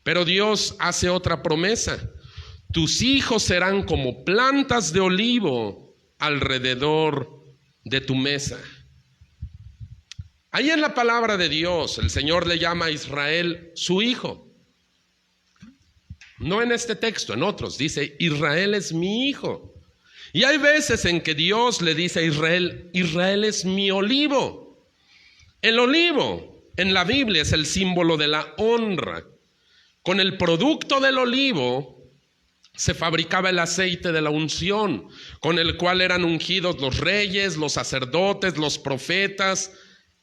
Pero Dios hace otra promesa. Tus hijos serán como plantas de olivo alrededor de tu mesa. Ahí en la palabra de Dios, el Señor le llama a Israel su hijo. No en este texto, en otros. Dice, Israel es mi hijo. Y hay veces en que Dios le dice a Israel, Israel es mi olivo. El olivo en la Biblia es el símbolo de la honra. Con el producto del olivo se fabricaba el aceite de la unción, con el cual eran ungidos los reyes, los sacerdotes, los profetas.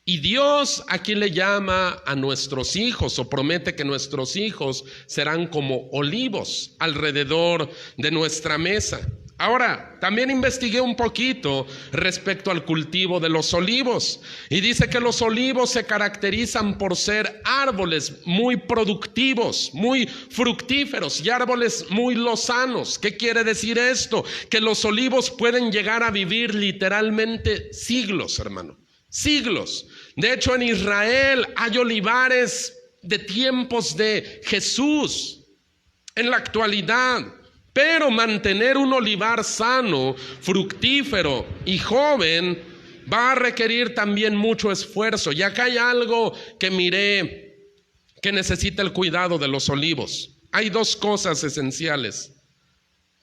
Y Dios aquí le llama a nuestros hijos, o promete que nuestros hijos serán como olivos alrededor de nuestra mesa. Ahora, también investigué un poquito respecto al cultivo de los olivos, y dice que los olivos se caracterizan por ser árboles muy productivos, muy fructíferos y árboles muy lozanos. ¿Qué quiere decir esto? Que los olivos pueden llegar a vivir literalmente siglos, hermano, siglos. De hecho, en Israel hay olivares de tiempos de Jesús en la actualidad. Pero mantener un olivar sano, fructífero y joven va a requerir también mucho esfuerzo. Y acá hay algo que miré que necesita el cuidado de los olivos. Hay dos cosas esenciales: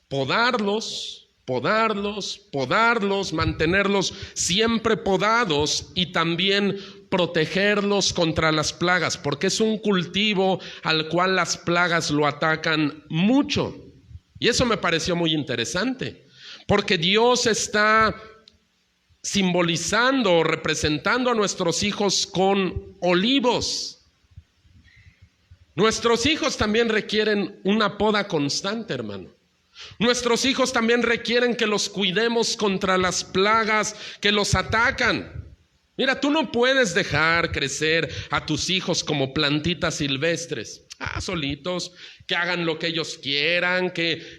podarlos, mantenerlos siempre podados, y también protegerlos contra las plagas, porque es un cultivo al cual las plagas lo atacan mucho. Y eso me pareció muy interesante, porque Dios está simbolizando o representando a nuestros hijos con olivos. Nuestros hijos también requieren una poda constante, hermano. Nuestros hijos también requieren que los cuidemos contra las plagas que los atacan. Mira, tú no puedes dejar crecer a tus hijos como plantitas silvestres, solitos, que hagan lo que ellos quieran, que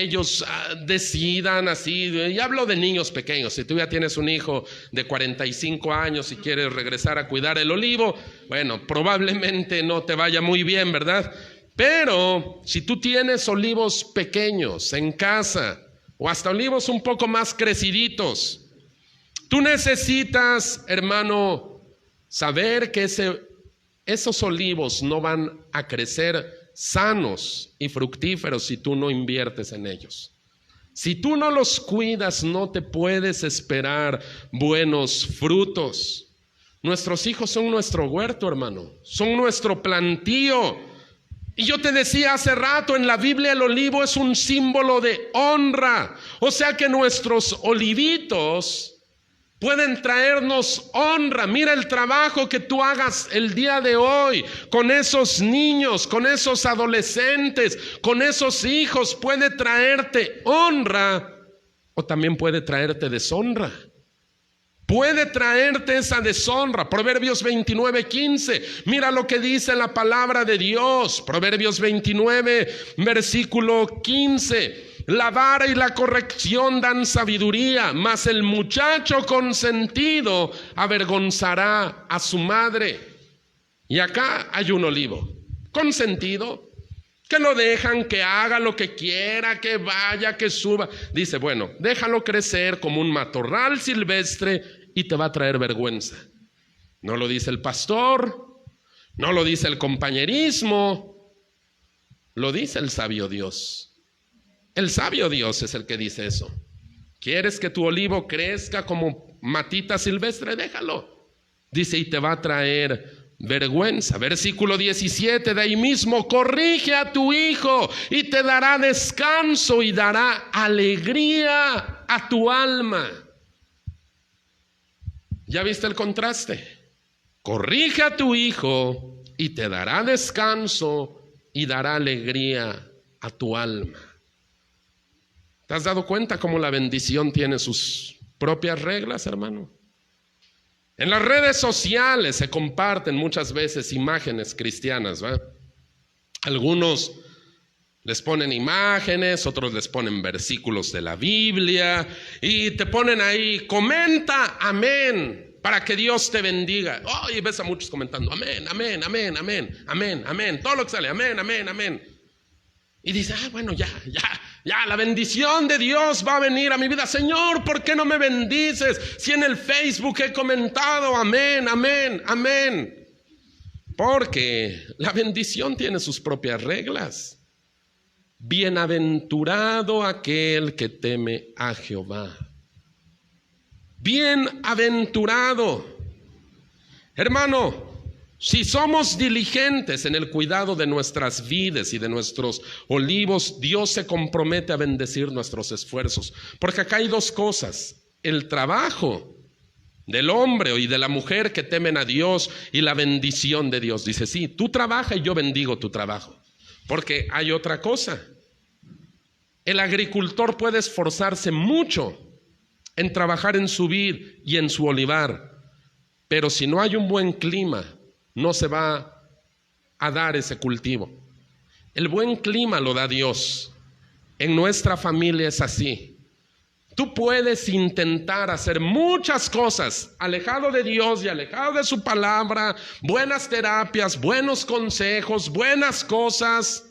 ellos decidan así. Y hablo de niños pequeños. Si tú ya tienes un hijo de 45 años y quieres regresar a cuidar el olivo, bueno, probablemente no te vaya muy bien, ¿verdad? Pero si tú tienes olivos pequeños en casa, o hasta olivos un poco más creciditos. Tú necesitas, hermano, saber que esos olivos no van a crecer sanos y fructíferos si tú no inviertes en ellos. Si tú no los cuidas, no te puedes esperar buenos frutos. Nuestros hijos son nuestro huerto, hermano, son nuestro plantío. Y yo te decía hace rato, en la Biblia el olivo es un símbolo de honra. O sea que nuestros olivitos pueden traernos honra. Mira el trabajo que tú hagas el día de hoy con esos niños, con esos adolescentes, con esos hijos. Puede traerte honra o también puede traerte deshonra. Puede traerte esa deshonra. Proverbios 29:15. Mira lo que dice la palabra de Dios. Proverbios 29, versículo 15. La vara y la corrección dan sabiduría, mas el muchacho consentido avergonzará a su madre. Y acá hay un olivo consentido, que lo dejan que haga lo que quiera, que vaya, que suba. Dice, bueno, déjalo crecer como un matorral silvestre y te va a traer vergüenza. No lo dice el pastor, no lo dice el compañerismo, lo dice el sabio Dios. El sabio Dios es el que dice eso. ¿Quieres que tu olivo crezca como matita silvestre? Déjalo. Dice, y te va a traer vergüenza. Versículo 17, de ahí mismo, corrige a tu hijo y te dará descanso y dará alegría a tu alma. ¿Ya viste el contraste? Corrige a tu hijo y te dará descanso y dará alegría a tu alma. ¿Te has dado cuenta cómo la bendición tiene sus propias reglas, hermano? En las redes sociales se comparten muchas veces imágenes cristianas, ¿va? Algunos les ponen imágenes, otros les ponen versículos de la Biblia y te ponen ahí, comenta amén, para que Dios te bendiga. Oh, y ves a muchos comentando amén, amén, amén, amén, amén, amén, todo lo que sale, amén, amén, amén. Y dice, bueno, ya, la bendición de Dios va a venir a mi vida. Señor, ¿por qué no me bendices? Si en el Facebook he comentado amén, amén, amén. Porque la bendición tiene sus propias reglas. Bienaventurado aquel que teme a Jehová. Bienaventurado. Hermano, si somos diligentes en el cuidado de nuestras vides y de nuestros olivos, Dios se compromete a bendecir nuestros esfuerzos. Porque acá hay dos cosas: el trabajo del hombre y de la mujer que temen a Dios y la bendición de Dios. Dice, sí, tú trabaja y yo bendigo tu trabajo. Porque hay otra cosa. El agricultor puede esforzarse mucho en trabajar en su vid y en su olivar, pero si no hay un buen clima, no se va a dar ese cultivo. El buen clima lo da Dios. En nuestra familia es así. Tú puedes intentar hacer muchas cosas alejado de Dios y alejado de su palabra, buenas terapias, buenos consejos, buenas cosas,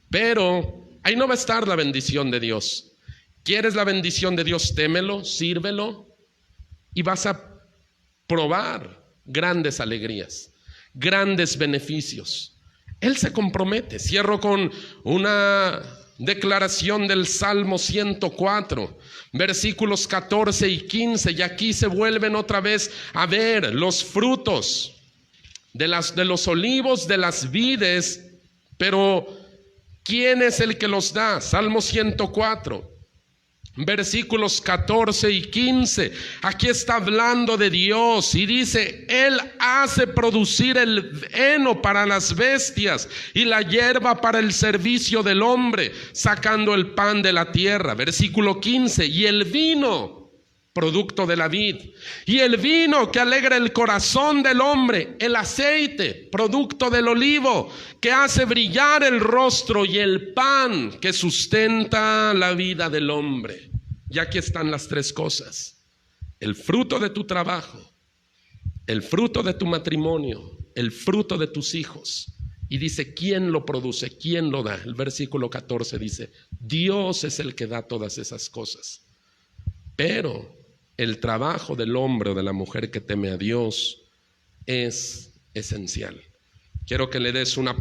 pero ahí no va a estar la bendición de Dios. ¿Quieres la bendición de Dios? Témelo, sírvelo y vas a probar grandes alegrías, grandes beneficios. Él se compromete. Cierro con una declaración del Salmo 104, versículos 14 y 15, y aquí se vuelven otra vez a ver los frutos de los olivos, de las vides, pero ¿quién es el que los da? Salmo 104. Versículos 14 y 15, aquí está hablando de Dios y dice, Él hace producir el heno para las bestias y la hierba para el servicio del hombre, sacando el pan de la tierra. Versículo 15, y el vino, producto de la vid, y el vino que alegra el corazón del hombre, el aceite, producto del olivo, que hace brillar el rostro, y el pan que sustenta la vida del hombre. Y aquí están las tres cosas: el fruto de tu trabajo, el fruto de tu matrimonio, el fruto de tus hijos Y dice, ¿quién lo produce? ¿Quién lo da? El versículo 14 dice, Dios es el que da todas esas cosas. Pero el trabajo del hombre o de la mujer que teme a Dios es esencial. Quiero que le des una...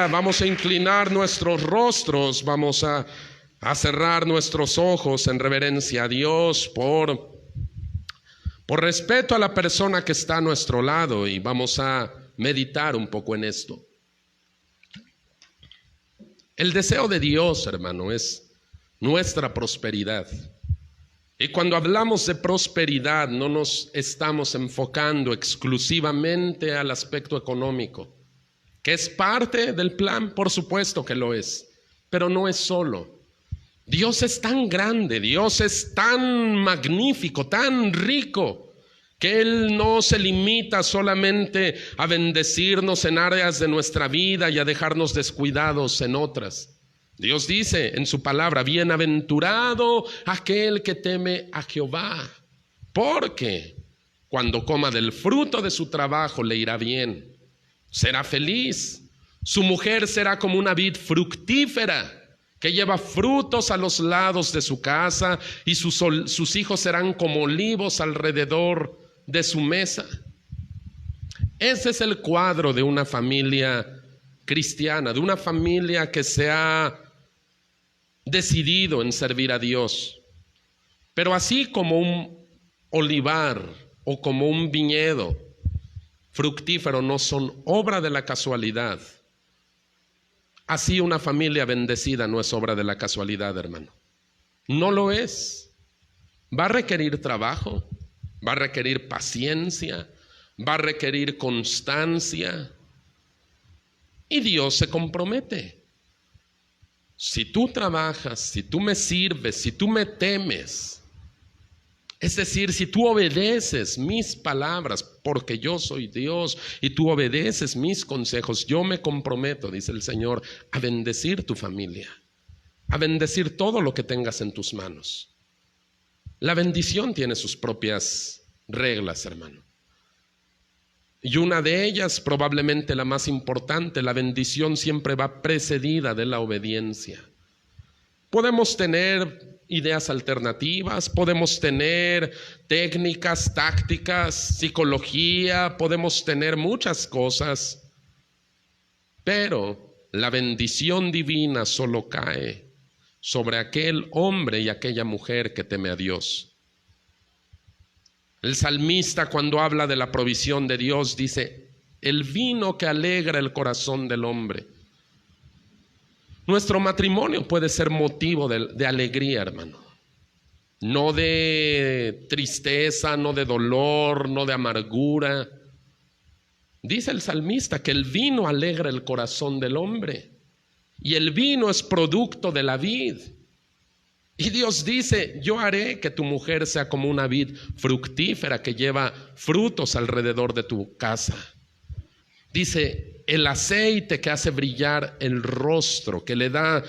Vamos a inclinar nuestros rostros, vamos a cerrar nuestros ojos en reverencia a Dios por respeto a la persona que está a nuestro lado, y vamos a meditar un poco en esto. El deseo de Dios, hermano, es nuestra prosperidad. Y cuando hablamos de prosperidad, no nos estamos enfocando exclusivamente al aspecto económico, que es parte del plan, por supuesto que lo es, pero no es solo. Dios es tan grande, Dios es tan magnífico, tan rico, que Él no se limita solamente a bendecirnos en áreas de nuestra vida y a dejarnos descuidados en otras. Dios dice en su palabra, bienaventurado aquel que teme a Jehová, porque cuando coma del fruto de su trabajo le irá bien. Será feliz, su mujer será como una vid fructífera que lleva frutos a los lados de su casa, y sus hijos serán como olivos alrededor de su mesa. Ese es el cuadro de una familia cristiana, de una familia que se ha decidido en servir a Dios. Pero así como un olivar o como un viñedo fructífero no son obra de la casualidad, así una familia bendecida no es obra de la casualidad, hermano. No lo es. Va a requerir trabajo, va a requerir paciencia, va a requerir constancia, y Dios se compromete. Si tú trabajas, si tú me sirves, si tú me temes, es decir, si tú obedeces mis palabras, porque yo soy Dios, y tú obedeces mis consejos, yo me comprometo, dice el Señor, a bendecir tu familia, a bendecir todo lo que tengas en tus manos. La bendición tiene sus propias reglas, hermano. Y una de ellas, probablemente la más importante, la bendición siempre va precedida de la obediencia. Podemos tener ideas alternativas, podemos tener técnicas, tácticas, psicología, podemos tener muchas cosas, pero la bendición divina solo cae sobre aquel hombre y aquella mujer que teme a Dios. El salmista, cuando habla de la provisión de Dios, dice, el vino que alegra el corazón del hombre. Nuestro matrimonio puede ser motivo de alegría, hermano. No de tristeza, no de dolor, no de amargura. Dice el salmista que el vino alegra el corazón del hombre. Y el vino es producto de la vid. Y Dios dice, yo haré que tu mujer sea como una vid fructífera que lleva frutos alrededor de tu casa. Dice, el aceite que hace brillar el rostro, que le da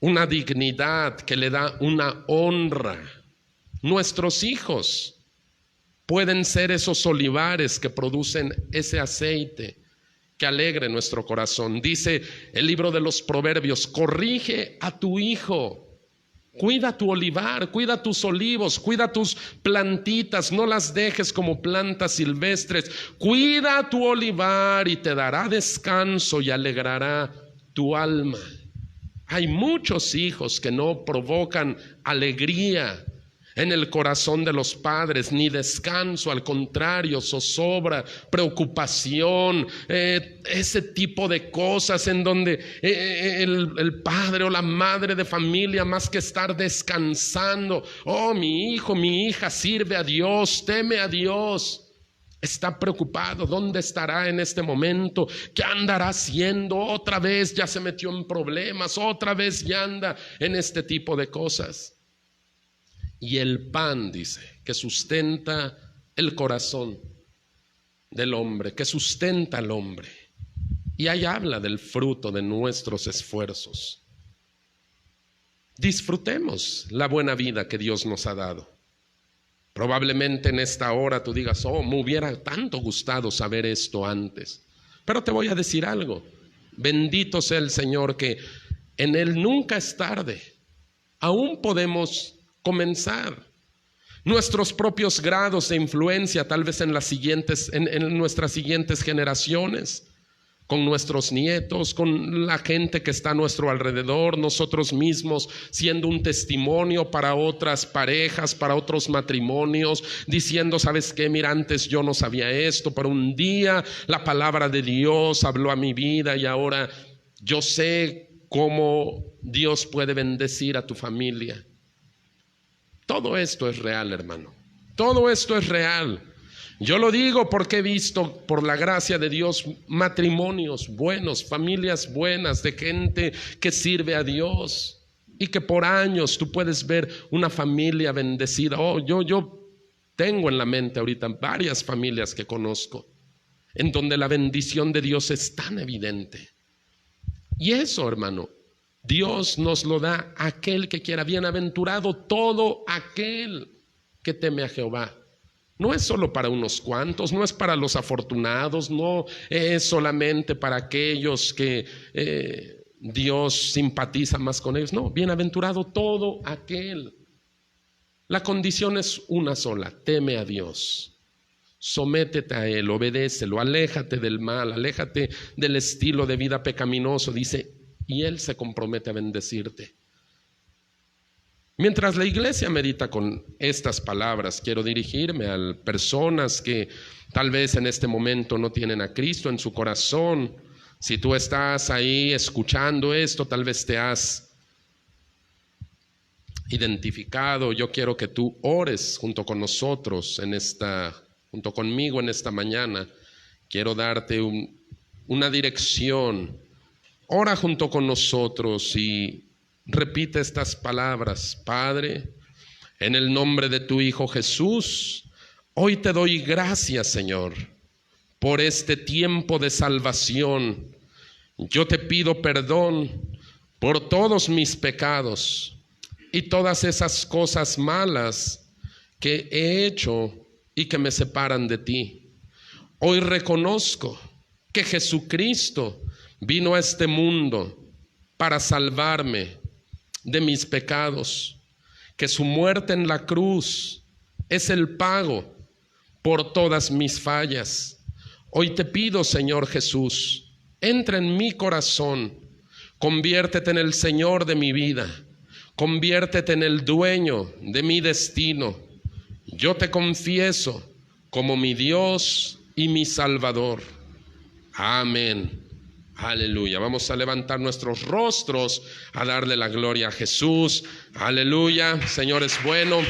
una dignidad, que le da una honra. Nuestros hijos pueden ser esos olivares que producen ese aceite que alegre nuestro corazón. Dice el libro de los Proverbios, corrige a tu hijo. Cuida tu olivar, cuida tus olivos, cuida tus plantitas, no las dejes como plantas silvestres. Cuida tu olivar y te dará descanso y alegrará tu alma. Hay muchos hijos que no provocan alegría en el corazón de los padres, ni descanso, al contrario, zozobra, preocupación, ese tipo de cosas en donde el padre o la madre de familia, más que estar descansando, oh, mi hijo, mi hija sirve a Dios, teme a Dios, está preocupado, ¿dónde estará en este momento? ¿Qué andará haciendo? Otra vez ya se metió en problemas, otra vez ya anda en este tipo de cosas. Y el pan, dice, que sustenta el corazón del hombre, que sustenta al hombre. Y ahí habla del fruto de nuestros esfuerzos. disfrutemos la buena vida que Dios nos ha dado. Probablemente en esta hora tú digas, oh, me hubiera tanto gustado saber esto antes. Pero te voy a decir algo, bendito sea el Señor que en Él nunca es tarde, aún podemos comenzar. Nuestros propios grados de influencia tal vez en nuestras siguientes generaciones, con nuestros nietos, con la gente que está a nuestro alrededor, nosotros mismos siendo un testimonio para otras parejas, para otros matrimonios, diciendo, ¿sabes qué? Mira, antes yo no sabía esto, pero un día la palabra de Dios habló a mi vida y ahora yo sé cómo Dios puede bendecir a tu familia. Todo esto es real, hermano. Todo esto es real. Yo lo digo porque he visto, por la gracia de Dios, matrimonios buenos, familias buenas, de gente que sirve a Dios y que por años tú puedes ver una familia bendecida. Oh, yo tengo en la mente ahorita varias familias que conozco en donde la bendición de Dios es tan evidente. Y eso, hermano, Dios nos lo da a aquel que quiera. Bienaventurado todo aquel que teme a Jehová. No es solo para unos cuantos, no es para los afortunados, no es solamente para aquellos que Dios simpatiza más con ellos. No, bienaventurado todo aquel. La condición es una sola, teme a Dios. Sométete a Él, obedécelo, aléjate del mal, aléjate del estilo de vida pecaminoso, dice, y Él se compromete a bendecirte. Mientras la iglesia medita con estas palabras, quiero dirigirme a personas que tal vez en este momento no tienen a Cristo en su corazón. Si tú estás ahí escuchando esto, tal vez te has identificado. Yo quiero que tú ores junto con nosotros junto conmigo en esta mañana. Quiero darte una dirección. Ora junto con nosotros y repite estas palabras. Padre, en el nombre de tu Hijo Jesús, hoy te doy gracias, Señor, por este tiempo de salvación. Yo te pido perdón por todos mis pecados y todas esas cosas malas que he hecho y que me separan de ti. Hoy reconozco que Jesucristo vino a este mundo para salvarme de mis pecados, que su muerte en la cruz es el pago por todas mis fallas. Hoy te pido, Señor Jesús, entra en mi corazón, conviértete en el Señor de mi vida, conviértete en el dueño de mi destino. Yo te confieso como mi Dios y mi Salvador. Amén. Aleluya. Vamos a levantar nuestros rostros a darle la gloria a Jesús. Aleluya. Señor es bueno.